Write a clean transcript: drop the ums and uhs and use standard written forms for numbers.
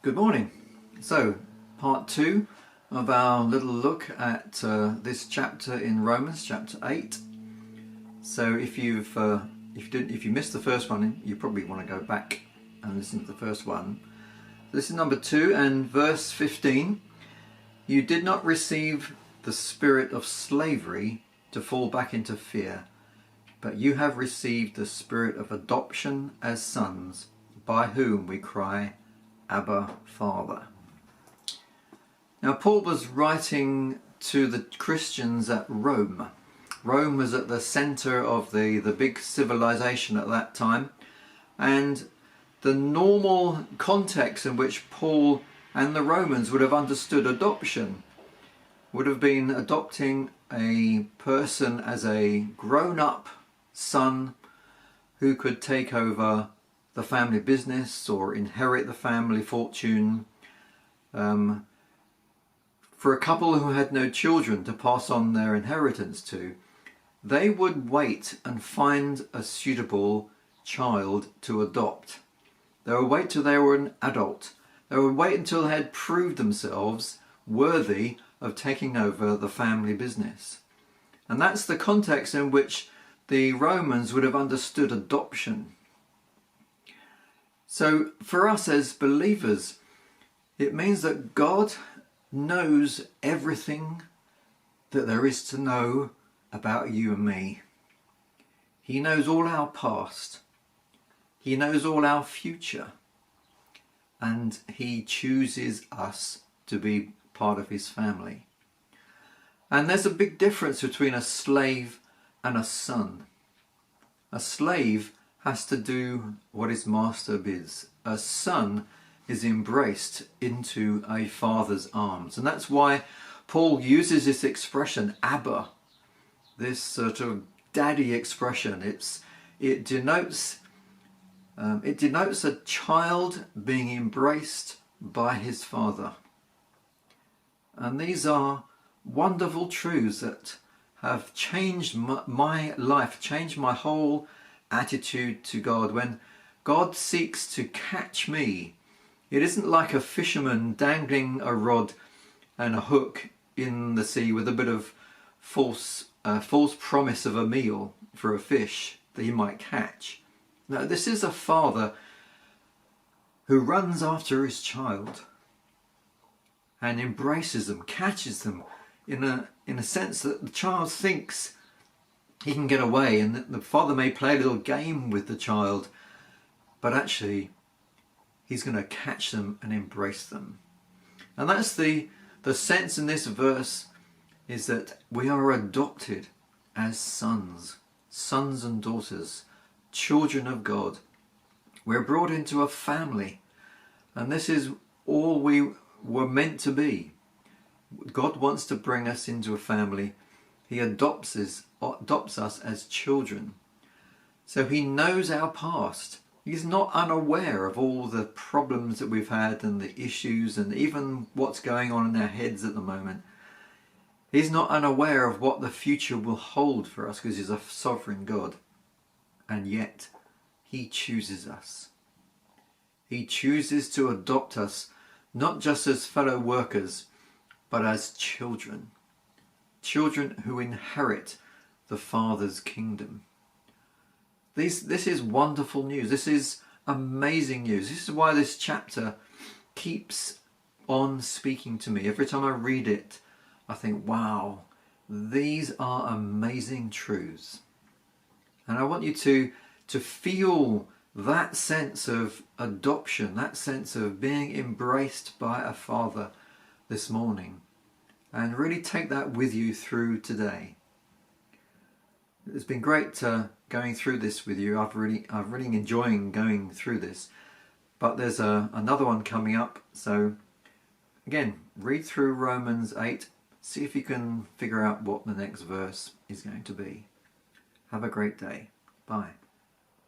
Good morning. So, part 2 of our little look at this chapter in Romans, chapter 8. So, if you missed the first one, you probably want to go back and listen to the first one. This is number 2 and verse 15. You did not receive the spirit of slavery to fall back into fear, but you have received the spirit of adoption as sons, by whom we cry, Abba, Father. Now, Paul was writing to the Christians at Rome. Rome was at the centre of the big civilization at that time, and the normal context in which Paul and the Romans would have understood adoption would have been adopting a person as a grown-up son who could take over the family business or inherit the family fortune. For a couple who had no children to pass on their inheritance to, they would wait and find a suitable child to adopt. They would wait till they were an adult. They would wait until they had proved themselves worthy of taking over the family business. And that's the context in which the Romans would have understood adoption. So for us as believers, it means that God knows everything that there is to know about you and me. He knows all our past. He knows all our future. And He chooses us to be part of His family. And there's a big difference between a slave and a son. A slave has to do what his master bids. A son is embraced into a father's arms. And that's why Paul uses this expression, Abba, this sort of daddy expression. It denotes a child being embraced by his father. And these are wonderful truths that have changed my life, changed my whole attitude to God. When God seeks to catch me, it isn't like a fisherman dangling a rod and a hook in the sea with a bit of false promise of a meal for a fish that he might catch. No, this is a father who runs after his child and embraces them, catches them in a sense that the child thinks he can get away, and the father may play a little game with the child, but actually he's going to catch them and embrace them. And that's the sense in this verse, is that we are adopted as sons and daughters, children of God. We're brought into a family, and this is all we were meant to be. God wants to bring us into a family. He adopts us as children. So He knows our past. He's not unaware of all the problems that we've had and the issues and even what's going on in our heads at the moment. He's not unaware of what the future will hold for us, because He's a sovereign God. And yet He chooses us. He chooses to adopt us, not just as fellow workers, but as children. Children who inherit the Father's kingdom. This is wonderful news. This is amazing news. This is why this chapter keeps on speaking to me. Every time I read it, I think, wow, these are amazing truths. And I want you to feel that sense of adoption, that sense of being embraced by a father this morning, and really take that with you through today. It's been great going through this with you. I'm really enjoying going through this, but there's another one coming up. So again, read through Romans 8, see if you can figure out what the next verse is going to be. Have a great day. Bye.